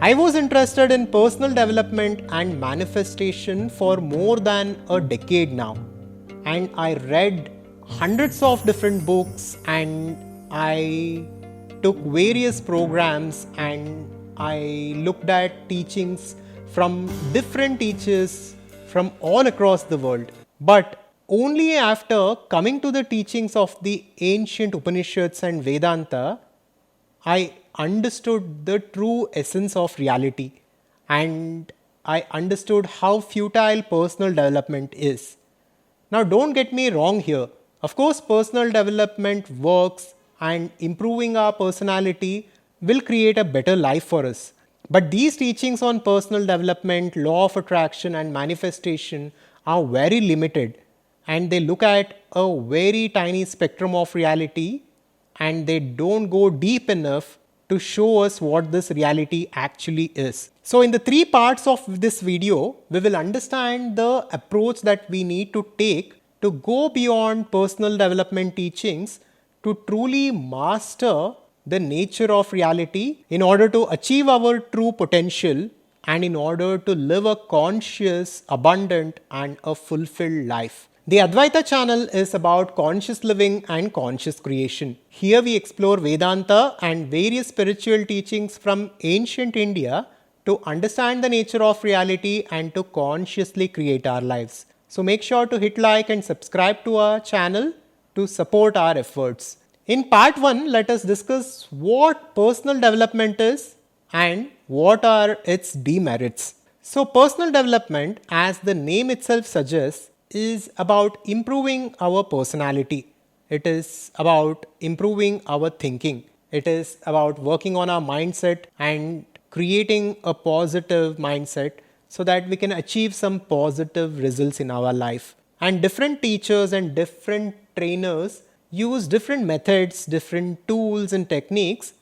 I was interested in personal development and manifestation for more than a decade now. And I read hundreds of different books, and I took various programs, and I looked at teachings from different teachers from all across the world. But only after coming to the teachings of the ancient Upanishads and Vedanta, I understood the true essence of reality, and I understood how futile personal development is. Now, don't get me wrong here. Of course, personal development works, and improving our personality will create a better life for us. But these teachings on personal development, law of attraction, and manifestation are very limited, and they look at a very tiny spectrum of reality, and they don't go deep enough to show us what this reality actually is. So in the three parts of this video, we will understand the approach that we need to take to go beyond personal development teachings to truly master the nature of reality in order to achieve our true potential and in order to live a conscious, abundant, and a fulfilled life. The Adhvaitha channel is about conscious living and conscious creation. Here we explore Vedanta and various spiritual teachings from ancient India to understand the nature of reality and to consciously create our lives. So make sure to hit like and subscribe to our channel to support our efforts. In part 1, let us discuss what personal development is and what are its demerits. So personal development, as the name itself suggests, is about improving our personality. It is about improving our thinking. It is about working on our mindset and creating a positive mindset so that we can achieve some positive results in our life. And different teachers and different trainers use different methods, different tools and techniques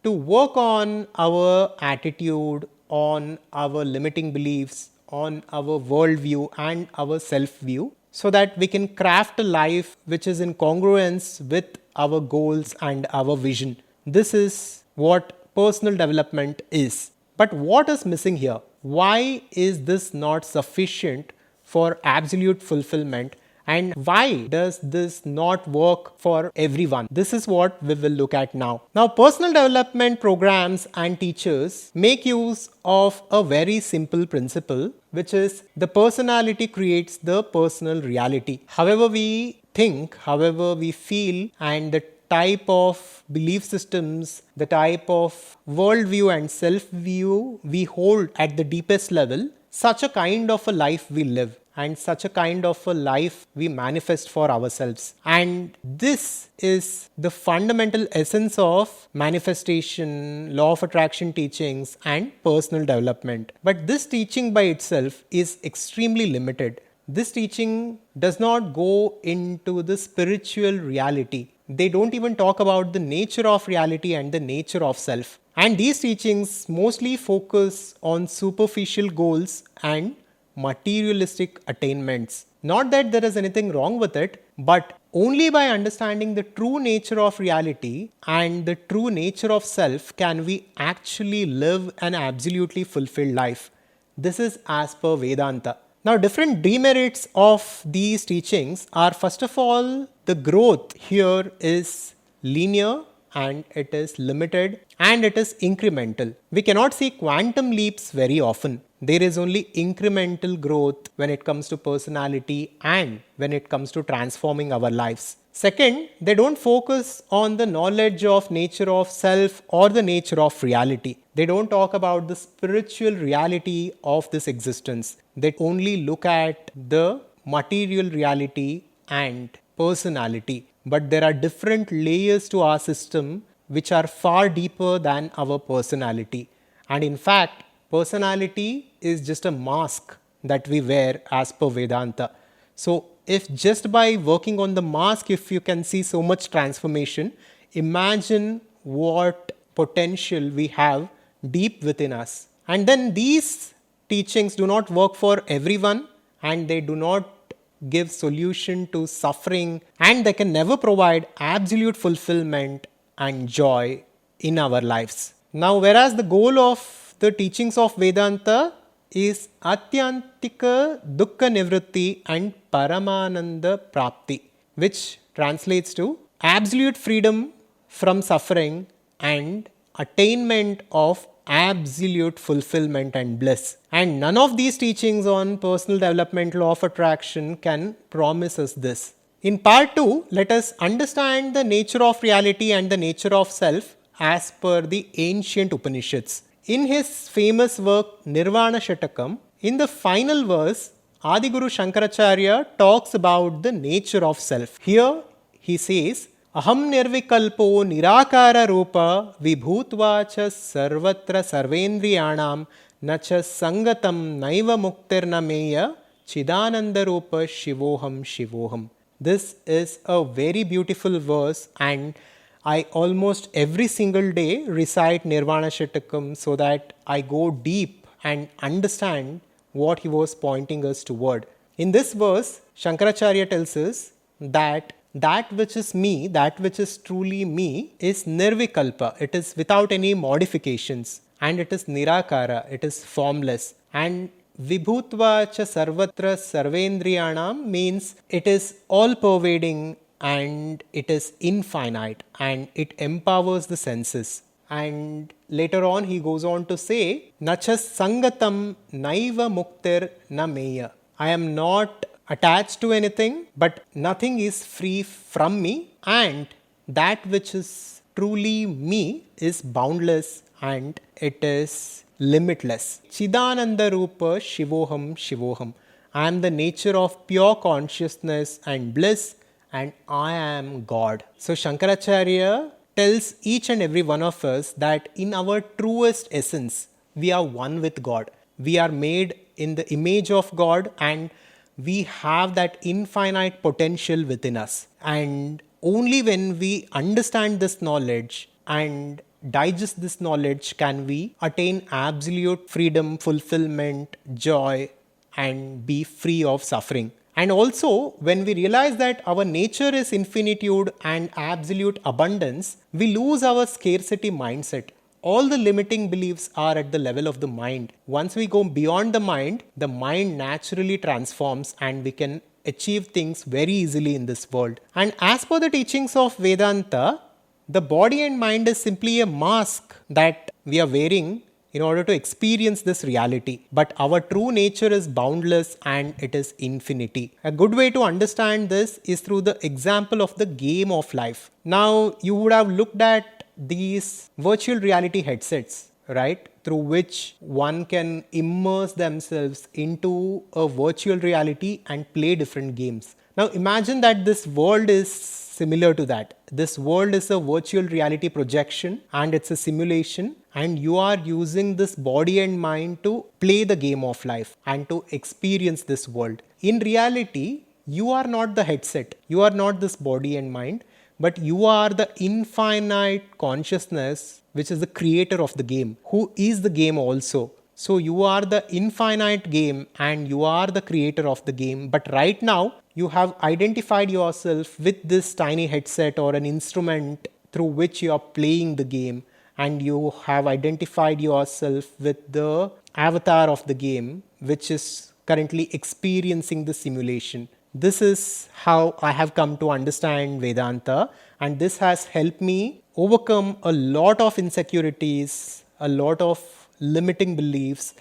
to work on our attitude, on our limiting beliefs, on our worldview and our self-view, so that we can craft a life which is in congruence with our goals and our vision. This is what personal development is. But what is missing here? Why is this not sufficient for absolute fulfillment? And why does this not work for everyone? This is what we will look at now. Now, personal development programs and teachers make use of a very simple principle, which is the personality creates the personal reality. However we think, however we feel, and the type of belief systems, the type of worldview and self-view we hold at the deepest level, such a kind of a life we live. And such a kind of a life we manifest for ourselves. And this is the fundamental essence of manifestation, law of attraction teachings, and personal development. But this teaching by itself is extremely limited. This teaching does not go into the spiritual reality. They don't even talk about the nature of reality and the nature of self. And these teachings mostly focus on superficial goals and materialistic attainments. Not that there is anything wrong with it, but only by understanding the true nature of reality and the true nature of self can we actually live an absolutely fulfilled life. This is as per Vedanta. Now, different demerits of these teachings are, first of all, the growth here is linear and it is limited and it is incremental. We cannot see quantum leaps very often. There is only incremental growth when it comes to personality and when it comes to transforming our lives. Second, they don't focus on the knowledge of nature of self or the nature of reality. They don't talk about the spiritual reality of this existence. They only look at the material reality and personality. But there are different layers to our system which are far deeper than our personality. And in fact, personality is just a mask that we wear as per Vedanta. So if just by working on the mask, if you can see so much transformation, imagine what potential we have deep within us. And then these teachings do not work for everyone, and they do not give solution to suffering, and they can never provide absolute fulfillment and joy in our lives. Now, whereas the goal of the teachings of Vedanta is Atyantika Dukkha Nivritti and Paramananda Prapti, which translates to absolute freedom from suffering and attainment of absolute fulfillment and bliss. And none of these teachings on personal development, law of attraction can promise us this. In part 2, let us understand the nature of reality and the nature of self as per the ancient Upanishads. In his famous work Nirvana Shatakam, in the final verse, Adiguru Shankaracharya talks about the nature of self. Here he says, Aham nirvikalpo nirakara rupa vibhutva cha sarvatra sarvendriyanam nacha sangatam naiva muktirna meya chidananda rupa shivoham shivoham. This is a very beautiful verse, and I almost every single day recite Nirvana Shatakam so that I go deep and understand what he was pointing us toward. In this verse, Shankaracharya tells us that which is me, that which is truly me, is nirvikalpa. It is without any modifications, and it is nirakara, it is formless. And vibhutva cha sarvatra sarvendriyanam means it is all pervading and it is infinite and it empowers the senses. And later on he goes on to say, Nacha sangatam naiva muktir na meya. I am not attached to anything, but nothing is free from me, and that which is truly me is boundless and it is limitless. Chidananda Rupa Shivoham Shivoham. I am the nature of pure consciousness and bliss, and I am God. So Shankaracharya tells each and every one of us that in our truest essence, we are one with God. We are made in the image of God, and we have that infinite potential within us. And only when we understand this knowledge and digest this knowledge can we attain absolute freedom, fulfillment, joy, and be free of suffering. And also, when we realize that our nature is infinitude and absolute abundance, we lose our scarcity mindset. All the limiting beliefs are at the level of the mind. Once we go beyond the mind naturally transforms and we can achieve things very easily in this world. And as per the teachings of Vedanta, the body and mind is simply a mask that we are wearing in order to experience this reality. But our true nature is boundless and it is infinity. A good way to understand this is through the example of the game of life. Now, you would have looked at these virtual reality headsets, right? Through which one can immerse themselves into a virtual reality and play different games. Now imagine that this world is similar to that. This world is a virtual reality projection and it's a simulation, and you are using this body and mind to play the game of life and to experience this world. In reality, you are not the headset. You are not this body and mind, but you are the infinite consciousness which is the creator of the game, who is the game also. So you are the infinite game and you are the creator of the game. But right now, you have identified yourself with this tiny headset or an instrument through which you are playing the game, and you have identified yourself with the avatar of the game, which is currently experiencing the simulation. This is how I have come to understand Vedanta, and this has helped me overcome a lot of insecurities, a lot of limiting beliefs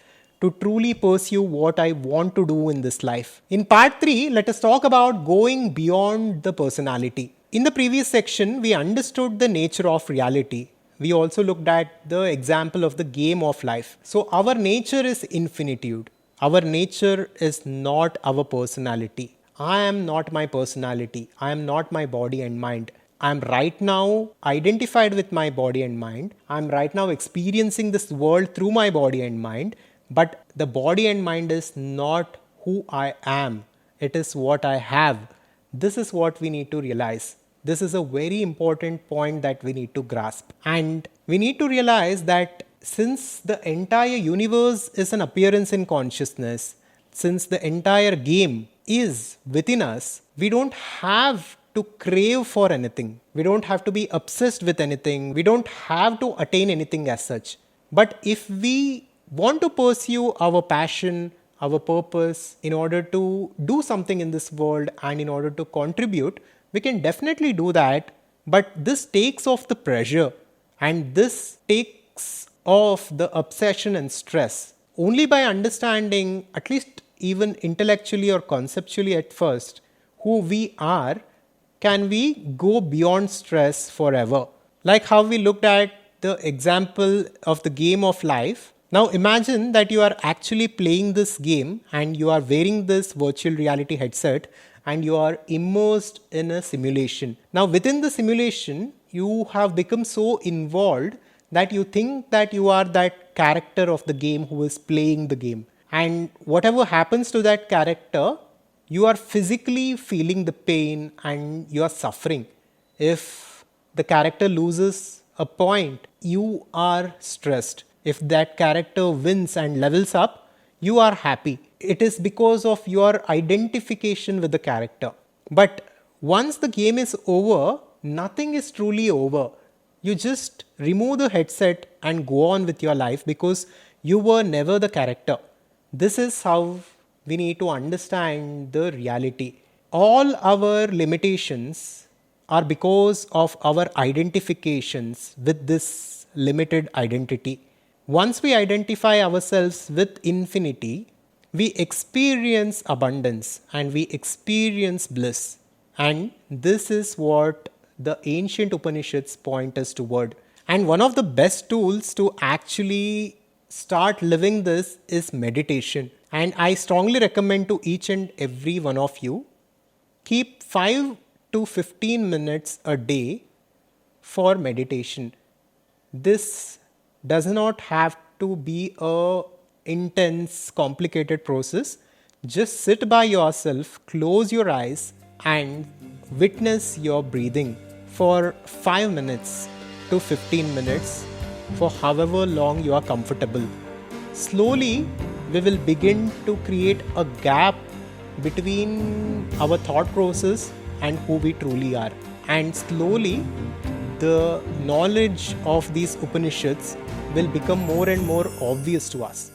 to truly pursue what I want to do in this life. In part 3, let us talk about going beyond the personality. In the previous section, we understood the nature of reality. We also looked at the example of the game of life. So our nature is infinitude. Our nature is not our personality. I am not my personality. I am not my body and mind. I am right now identified with my body and mind. I am right now experiencing this world through my body and mind. But the body and mind is not who I am. It is what I have. This is what we need to realize. This is a very important point that we need to grasp. And we need to realize that since the entire universe is an appearance in consciousness, since the entire game is within us, we don't have to crave for anything. We don't have to be obsessed with anything. We don't have to attain anything as such. But if we want to pursue our passion, our purpose in order to do something in this world and in order to contribute, we can definitely do that. But this takes off the pressure and this takes off the obsession and stress. Only by understanding, at least even intellectually or conceptually at first, who we are, can we go beyond stress forever. Like how we looked at the example of the game of life. Now imagine that you are actually playing this game and you are wearing this virtual reality headset and you are immersed in a simulation. Now within the simulation, you have become so involved that you think that you are that character of the game who is playing the game. And whatever happens to that character, you are physically feeling the pain and you are suffering. If the character loses a point, you are stressed. If that character wins and levels up, you are happy. It is because of your identification with the character. But once the game is over, nothing is truly over. You just remove the headset and go on with your life because you were never the character. This is how we need to understand the reality. All our limitations are because of our identifications with this limited identity. Once we identify ourselves with infinity, we experience abundance and we experience bliss. And this is what the ancient Upanishads point us toward. And one of the best tools to actually start living this is meditation. And I strongly recommend to each and every one of you, keep 5 to 15 minutes a day for meditation. This does not have to be a intense, complicated process. Just sit by yourself, close your eyes and witness your breathing for 5 minutes to 15 minutes, for however long you are comfortable. Slowly, we will begin to create a gap between our thought process and who we truly are. And slowly, the knowledge of these Upanishads will become more and more obvious to us.